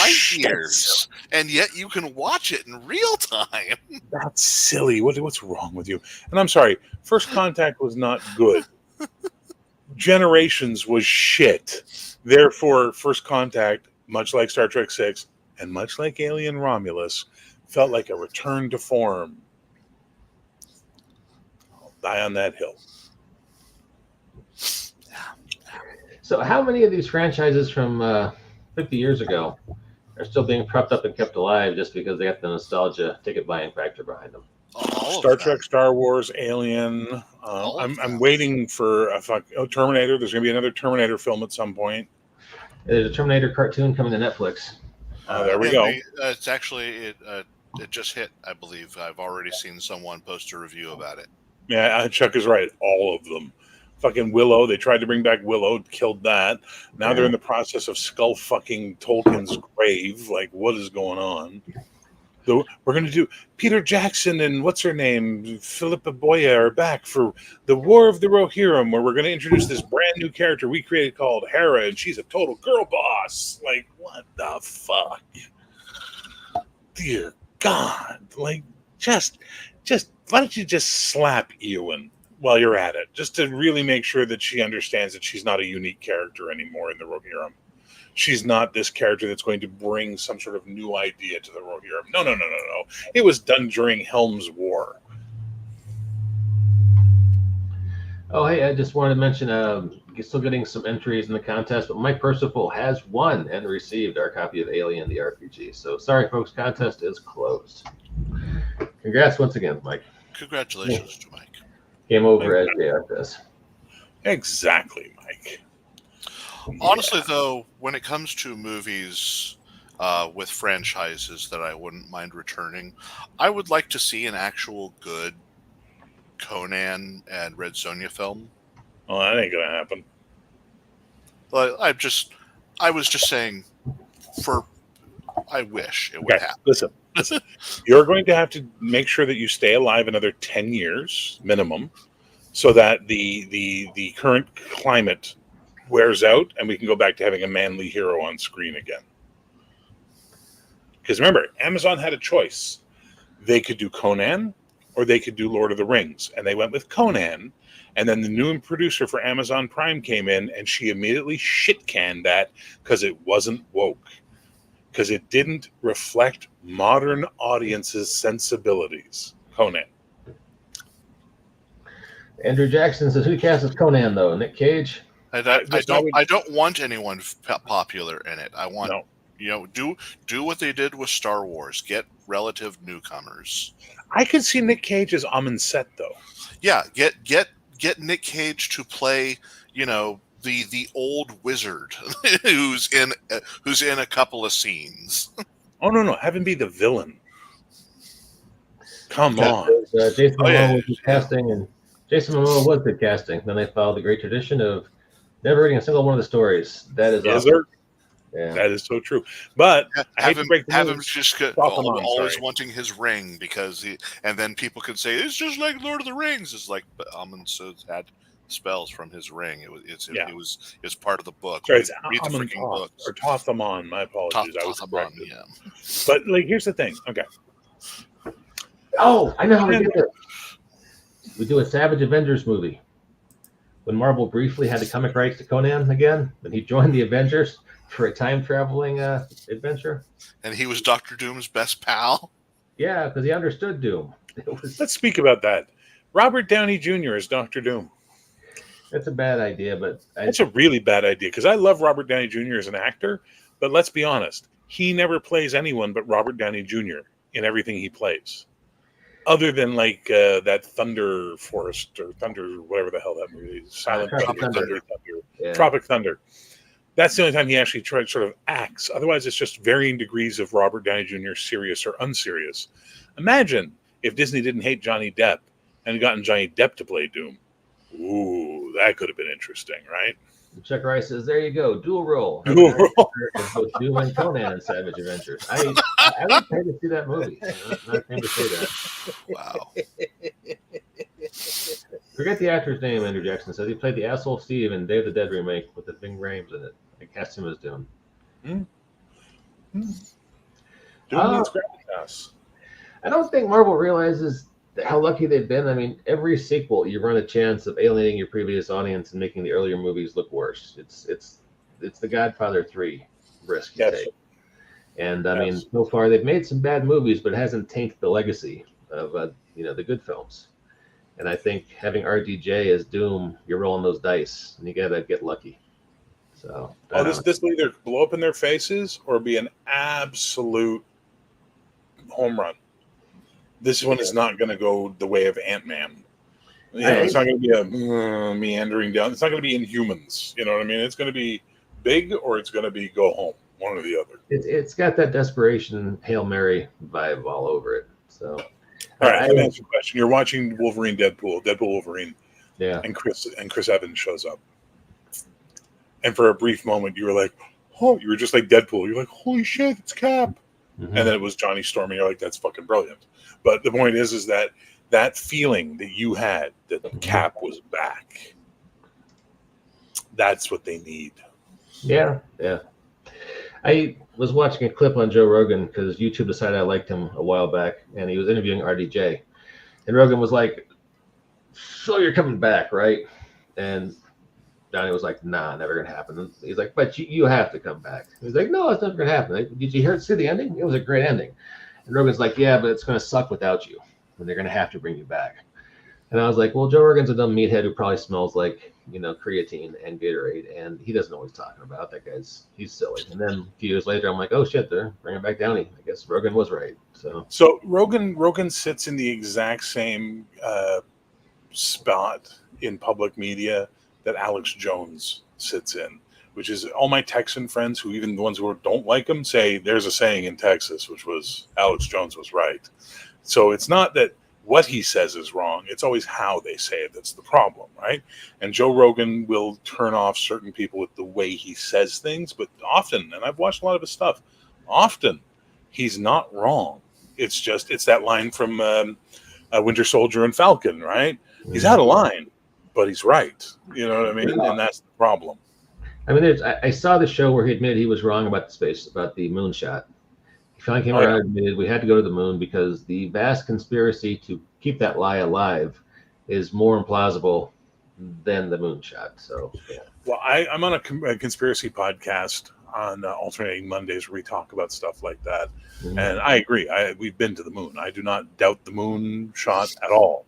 Light years, and yet you can watch it in real time. That's silly. What's wrong with you? And I'm sorry, First Contact was not good. Generations was shit. Therefore, First Contact, much like Star Trek VI, and much like Alien Romulus, felt like a return to form. I'll die on that hill. So how many of these franchises from 50 years ago are still being propped up and kept alive just because they got the nostalgia ticket buying factor behind them? Star Trek, Star Wars, Alien. I'm waiting for Terminator. There's going to be another Terminator film at some point. There's a Terminator cartoon coming to Netflix. There we go. It's actually it just hit. I believe I've already seen someone post a review about it. Yeah, Chuck is right. All of them. Fucking Willow. They tried to bring back Willow, killed that. Now they're in the process of skull fucking Tolkien's grave. Like, what is going on? So we're going to do Peter Jackson and what's her name? Philippa Boya are back for the War of the Rohirrim, where we're going to introduce this brand new character we created called Hera, and she's a total girl boss. Like, what the fuck? Dear God. Like, just why don't you just slap Ewan while you're at it, just to really make sure that she understands that she's not a unique character anymore in the Rohirrim. She's not this character that's going to bring some sort of new idea to the Rohirrim. No. It was done during Helm's War. Oh, hey, I just wanted to mention, you're still getting some entries in the contest, but Mike Percival has won and received our copy of Alien, the RPG. So sorry, folks, contest is closed. Congrats once again, Mike. Congratulations to Mike. Game over as JR does. Exactly, Mike. Honestly, though, when it comes to movies with franchises that I wouldn't mind returning, I would like to see an actual good Conan and Red Sonja film. Oh, that ain't gonna happen. But I was just saying, I wish it would happen. Listen. You're going to have to make sure that you stay alive another 10 years minimum, so that the current climate wears out and we can go back to having a manly hero on screen again. Because remember, Amazon had a choice. They could do Conan or they could do Lord of the Rings. And they went with Conan. And then the new producer for Amazon Prime came in and she immediately shit-canned that because it wasn't woke. Because it didn't reflect modern audiences' sensibilities. Conan. Andrew Jackson says, who cast as Conan, though? Nick Cage? I don't want anyone popular in it. I want do what they did with Star Wars. Get relative newcomers. I could see Nick Cage as Amon-Set, though. Yeah, get Nick Cage to play, the old wizard who's in a couple of scenes. Oh no, have him be the villain. Come on. Jason Momoa was casting, and Jason Momoa was good casting. Then they followed the great tradition of never reading a single one of the stories. That is awesome. Yeah. That is so true. But have him just always wanting his ring and then people can say it's just like Lord of the Rings. It's like Amon-Set had spells from his ring. It was part of the book. Sorry, it's read the freaking books. Or Tothamon. My apologies. I was correct. Yeah. But here's the thing. Okay. Oh, I know how we do it. We do a Savage Avengers movie. When Marvel briefly had the comic rights to Conan again, then he joined the Avengers for a time-traveling adventure. And he was Dr. Doom's best pal? Yeah, because he understood Doom. Let's speak about that. Robert Downey Jr. is Dr. Doom. That's a bad idea, but... It's a really bad idea, because I love Robert Downey Jr. as an actor, but let's be honest. He never plays anyone but Robert Downey Jr. in everything he plays. Other than, that Thunder Forest, or Thunder, whatever the hell that movie is. Tropic Thunder. That's the only time he actually sort of acts. Otherwise, it's just varying degrees of Robert Downey Jr. serious or unserious. Imagine if Disney didn't hate Johnny Depp and gotten Johnny Depp to play Doom. Ooh, that could have been interesting, right? Chuck Rice says, "There you go, dual role. Dual role. As both Doom and Conan in Savage Adventures." I would pay to see that movie. I'm not ashamed to say that. Wow. Forget the actor's name. Andrew Jackson says he played the asshole Steve in Day of the Dead remake with the Ving Rhames in it. I cast him as Doom. Doom needs gravitas. I don't think Marvel realizes how lucky they've been. I mean, every sequel you run a chance of alienating your previous audience and making the earlier movies look worse. It's the Godfather 3 risk you take. And I mean, so far they've made some bad movies, but it hasn't tainted the legacy of the good films. And I think having RDJ as Doom, you're rolling those dice, and you gotta get lucky. So this will either blow up in their faces or be an absolute home run. This one is not going to go the way of Ant-Man. It's not going to be a meandering down. It's not going to be Inhumans. You know what I mean? It's going to be big or it's going to be go home, one or the other. It's got that desperation Hail Mary vibe all over it. So, all right, let me answer your question. You're watching Wolverine, Deadpool, Wolverine, yeah, and Chris Evans shows up, and for a brief moment you were like, oh, you were just like Deadpool. You're like, holy shit, it's Cap, and then it was Johnny Storm. And you're like, that's fucking brilliant. But the point is that feeling that you had that Cap was back, that's what they need. Yeah. I was watching a clip on Joe Rogan because YouTube decided I liked him a while back, and he was interviewing RDJ. And Rogan was like, so you're coming back, right? And Johnny was like, nah, never going to happen. And he's like, but you have to come back. He's like, no, it's never going to happen. Like, did you see the ending? It was a great ending. And Rogan's like, yeah, but it's going to suck without you. And they're going to have to bring you back. And I was like, well, Joe Rogan's a dumb meathead who probably smells like, creatine and Gatorade. And he doesn't know what he's talking about. He's silly. And then a few years later, I'm like, oh, shit, they're bringing back Downey. I guess Rogan was right. So Rogan sits in the exact same spot in public media that Alex Jones sits in, which is all my Texan friends who, even the ones who don't like him, say there's a saying in Texas, which was Alex Jones was right. So it's not that what he says is wrong. It's always how they say it that's the problem, right? And Joe Rogan will turn off certain people with the way he says things, but often, and I've watched a lot of his stuff, often he's not wrong. It's that line from Winter Soldier and Falcon, right? He's out of line, but he's right. You know what I mean? And that's the problem. I mean, I saw the show where he admitted he was wrong about the moonshot. He finally came around and admitted we had to go to the moon because the vast conspiracy to keep that lie alive is more implausible than the moonshot. So, yeah. Well, I'm on a conspiracy podcast on alternating Mondays where we talk about stuff like that. Mm-hmm. And I agree. We've been to the moon. I do not doubt the moon shot at all.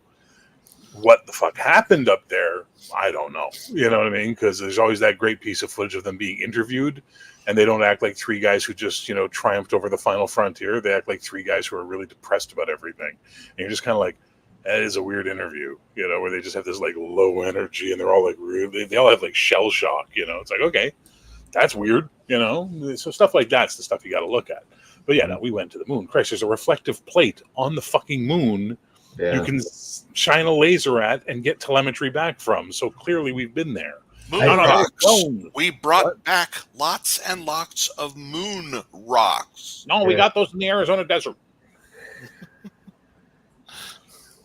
What the fuck happened up there, I don't know. You know what I mean? Because there's always that great piece of footage of them being interviewed, and they don't act like three guys who just, triumphed over the final frontier. They act like three guys who are really depressed about everything. And you're just kind of like, that is a weird interview, where they just have this like low energy and they're all like, really, they all have like shell shock, It's like, okay, that's weird, So stuff like that's the stuff you got to look at. But yeah, no, we went to the moon. Christ, there's a reflective plate on the fucking moon. Yeah. You can shine a laser at and get telemetry back from. So clearly we've been there. Moon rocks. We brought back lots and lots of moon rocks. No, we got those in the Arizona desert.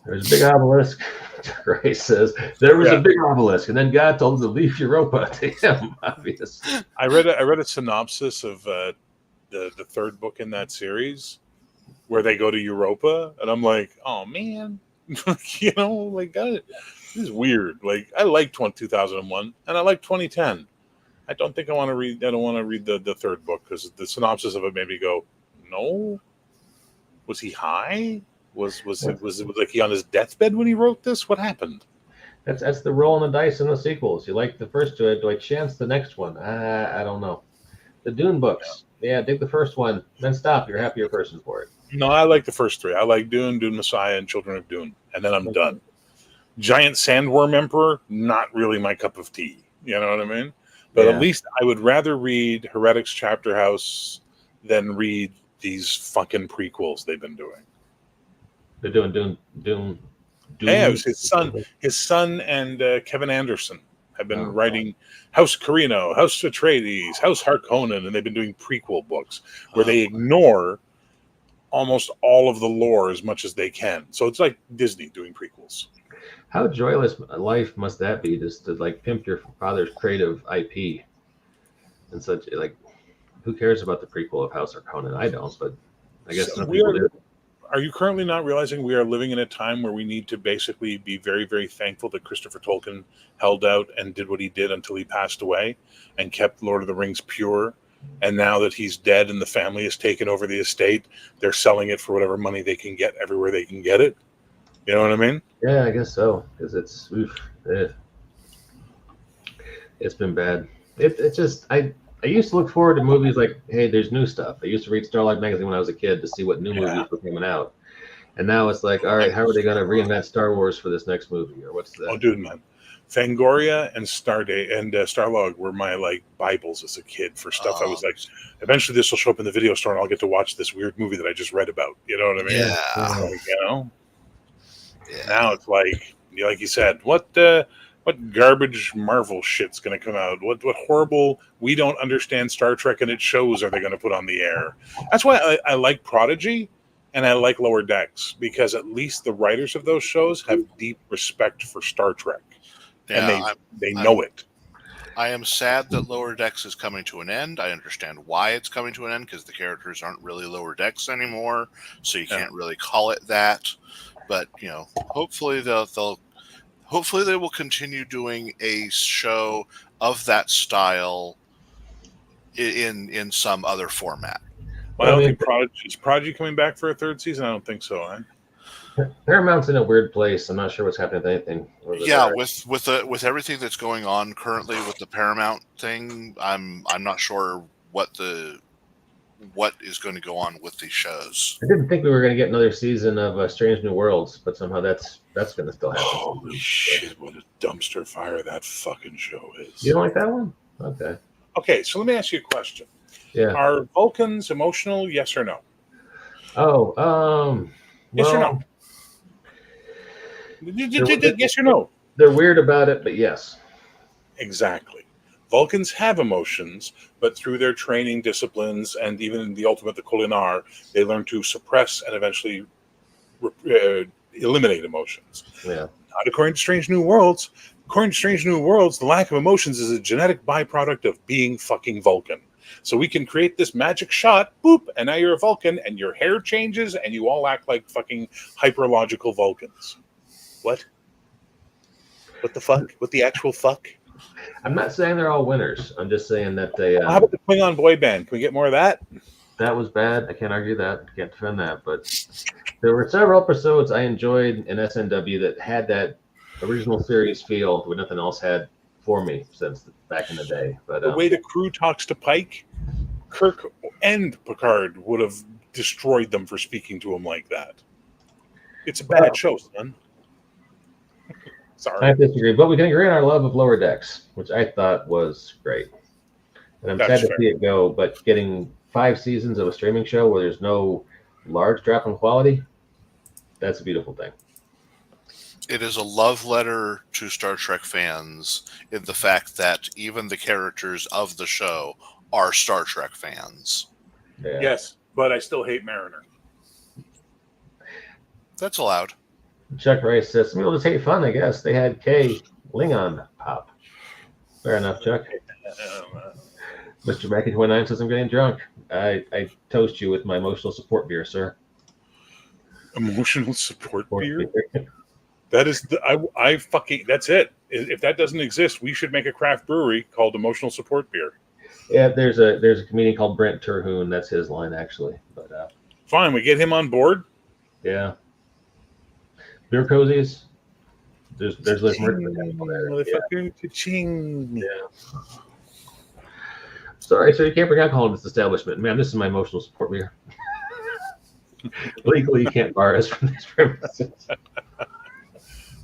There's a big obelisk. Grace says there was a big obelisk, and then God told him to leave Europa to him. Obviously, I read a synopsis of the third book in that series, where they go to Europa, and I'm like, oh man, this is weird. Like, I like 2001, and I like 2010. I don't think I want to read. I don't want to read the third book because the synopsis of it made me go, no. Was he high? Was it like he on his deathbed when he wrote this? What happened? That's the rolling the dice in the sequels. You like the first two, do I chance the next one? I don't know. The Dune books, dig the first one, then stop. You're a happier person for it. No, I like the first three. I like Dune, Dune Messiah, and Children of Dune, and then I'm done. Giant Sandworm Emperor, not really my cup of tea. You know what I mean? But at least I would rather read Heretics Chapter House than read these fucking prequels they've been doing. They're doing Doom. Yeah, it was his son, and Kevin Anderson have been Oh. writing House Carino, House Atreides, House Harkonnen, and they've been doing prequel books where they ignore almost all of the lore as much as they can. So it's like Disney doing prequels. How joyless a life must that be, just to like pimp your father's creative IP and such? Like, who cares about the prequel of House or Conan? I don't, but I guess some people do. Are you currently not realizing we are living in a time where we need to basically be very, very thankful that Christopher Tolkien held out and did what he did until he passed away and kept Lord of the Rings pure? And now that he's dead and the family has taken over the estate, they're selling it for whatever money they can get everywhere they can get it. You know what I mean? Yeah, I guess so. Because it's been bad. It just I used to look forward to movies like, hey, there's new stuff. I used to read Starlight Magazine when I was a kid to see what new movies were coming out. And now it's like, all right, how are they going to reinvent Star Wars for this next movie? Or what's that? Oh, dude, man. Fangoria and Starday and Starlog were my like Bibles as a kid for stuff. I was like, eventually this will show up in the video store and I'll get to watch this weird movie that I just read about. You know what I mean? Yeah. You know? Yeah. Now it's like you said, what garbage Marvel shit's going to come out? What horrible, we don't understand Star Trek and its shows are they going to put on the air? That's why I like Prodigy and I like Lower Decks, because at least the writers of those shows have deep respect for Star Trek. Yeah, and they know it. I am sad that Lower Decks is coming to an end. I understand why it's coming to an end, because the characters aren't really Lower Decks anymore, so you can't really call it that. But hopefully hopefully they will continue doing a show of that style in some other format. Well, I don't think is Prodigy coming back for a third season? I don't think so. Paramount's in a weird place. I'm not sure what's happening with anything. Yeah, with everything that's going on currently with the Paramount thing, I'm not sure what is going to go on with these shows. I didn't think we were going to get another season of Strange New Worlds, but somehow that's going to still happen. Holy shit! What a dumpster fire that fucking show is. You don't like that one? Okay. Okay, so let me ask you a question. Yeah. Are Vulcans emotional? Yes or no? Oh, yes or no? Yes or no? They're weird about it, but yes. Exactly. Vulcans have emotions, but through their training disciplines and even in the ultimate, the Kulinar, they learn to suppress and eventually eliminate emotions. Yeah. Not according to Strange New Worlds. According to Strange New Worlds, the lack of emotions is a genetic byproduct of being fucking Vulcan. So we can create this magic shot, boop, and now you're a Vulcan, and your hair changes, and you all act like fucking hyperlogical Vulcans. What? What the fuck? What the actual fuck? I'm not saying they're all winners. I'm just saying that they... How about the Klingon boy band? Can we get more of that? That was bad. I can't argue that. I can't defend that. But there were several episodes I enjoyed in SNW that had that original series feel that nothing else had for me since back in the day. But the way the crew talks to Pike, Kirk and Picard would have destroyed them for speaking to him like that. It's a bad show, son. Sorry. I disagree, but we can agree on our love of Lower Decks, which I thought was great. And I'm sad to see it go, but getting 5 seasons of a streaming show where there's no large drop in quality, that's a beautiful thing. It is a love letter to Star Trek fans in the fact that even the characters of the show are Star Trek fans. Yeah. Yes, but I still hate Mariner. That's allowed. Chuck Rice says, some people just hate fun, I guess. They had K Klingon pop. Fair enough, Chuck. Mr. Mackie 29 says, I'm getting drunk. I toast you with my emotional support beer, sir. Emotional support beer? That is I fucking, that's it. If that doesn't exist, we should make a craft brewery called Emotional Support Beer. Yeah, there's a comedian called Brent Terhune. That's his line, actually. But fine, we get him on board. Yeah. Beer cozies. There's motherfucking cha-ching. Yeah. Sorry, sir, you can't bring alcohol in this establishment. Man, this is my emotional support beer. Legally, you can't bar us from these premises.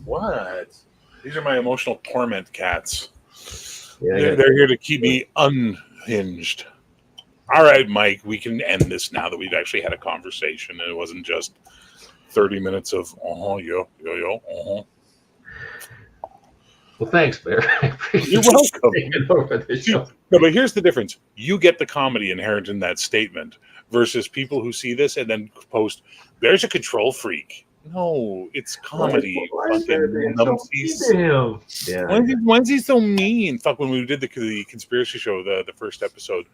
What? These are my emotional torment cats. Yeah, they're here to keep me unhinged. All right, Mike, we can end this now that we've actually had a conversation and it wasn't just 30 minutes of yo. Well, thanks, Bear. I appreciate You're welcome. you taking over the show. No, but here's the difference. You get the comedy inherent in that statement versus people who see this and then post, "There's a control freak." No, it's comedy. Why is Fucking Bear being so mean numpties. to him? Yeah. Why is he so mean? Fuck, when we did the conspiracy show, the first episode,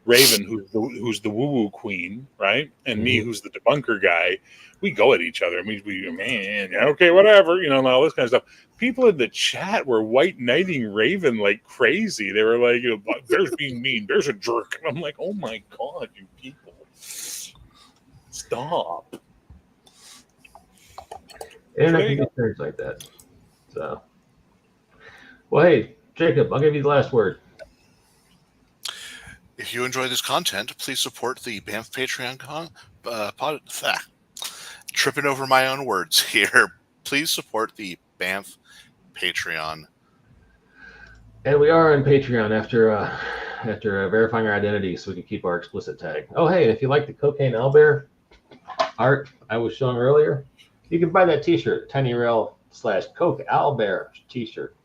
Raven, who's the woo-woo queen, right? And me, who's the debunker guy, we go at each other. And we man, okay, whatever, and all this kind of stuff. People in the chat were white knighting Raven like crazy. They were like, Bear's being mean. Bear's a jerk. And I'm like, oh my God, you people. Stop. Internet can be strange like that. So, well, hey, Jacob, I'll give you the last word. If you enjoy this content, please support the Banff Patreon tripping over my own words here. Please support the Banff Patreon. And we are on Patreon after verifying our identity so we can keep our explicit tag. Oh, hey, and if you like the Cocaine Owlbear art I was showing earlier, you can buy that t-shirt, tinyrail/Coke Owlbear t-shirt.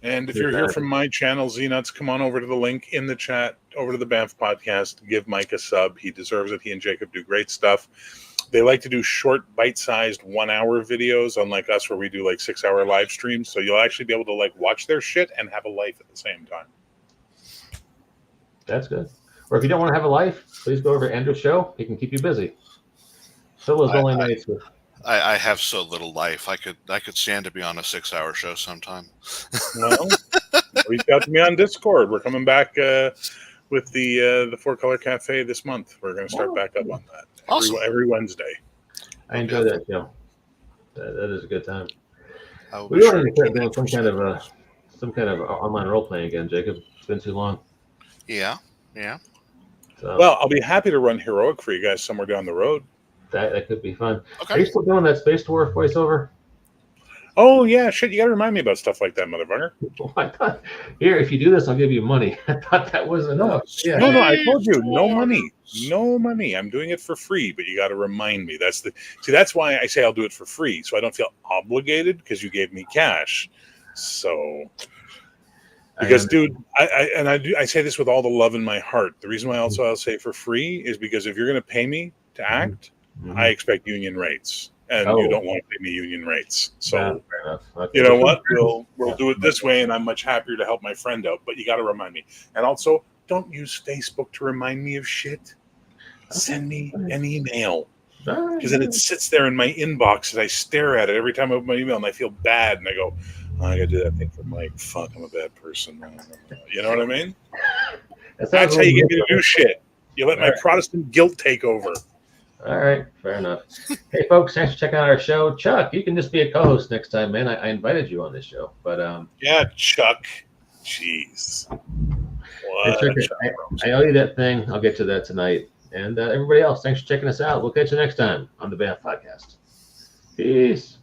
And if you're here from my channel, Z-Nuts, come on over to the link in the chat, over to the Banff podcast. Give Mike a sub. He deserves it. He and Jacob do great stuff. They like to do short, bite-sized 1-hour videos, unlike us where we do like 6-hour live streams. So you'll actually be able to like watch their shit and have a life at the same time. That's good. Or if you don't want to have a life, please go over to Andrew's show. He can keep you busy. So those only nights with. I have so little life. I could stand to be on a 6-hour show sometime. Well, reach out to me on Discord. We're coming back with the 4-Color Cafe this month. We're going to start back up on that. Awesome. Every Wednesday. I enjoy that show. That is a good time. We want to start doing some kind of online role playing again, Jacob. It's been too long. Yeah. So, Well, I'll be happy to run Heroic for you guys somewhere down the road. that could be fun. Okay. Are you still doing that Space Dwarf voiceover? Oh, yeah, shit. You got to remind me about stuff like that, motherfucker. Oh, I thought, here, if you do this, I'll give you money. I thought that was enough. Yeah. No, I told you, no money. No money. I'm doing it for free, but you got to remind me. That's why I say I'll do it for free, so I don't feel obligated because you gave me cash. So, because, dude, I say this with all the love in my heart. The reason why also I'll say for free is because if you're going to pay me to act, I expect union rates. And you don't want to pay me union rates. So, fair enough. Okay. you know what? We'll do it this way, and I'm much happier to help my friend out. But you got to remind me. And also, don't use Facebook to remind me of shit. Send me an email. Because then it sits there in my inbox, and I stare at it every time I open my email, and I feel bad. And I go, oh, I got to do that thing for Mike. Fuck, I'm a bad person. You know what I mean? That's how you get me to do shit. You let my Protestant guilt take over. All right, fair enough. Hey, folks, thanks for checking out our show. Chuck, you can just be a co-host next time, man. I invited you on this show, but yeah, Chuck. Jeez. I owe you that thing. I'll get to that tonight. And everybody else, thanks for checking us out. We'll catch you next time on the Banff Podcast. Peace.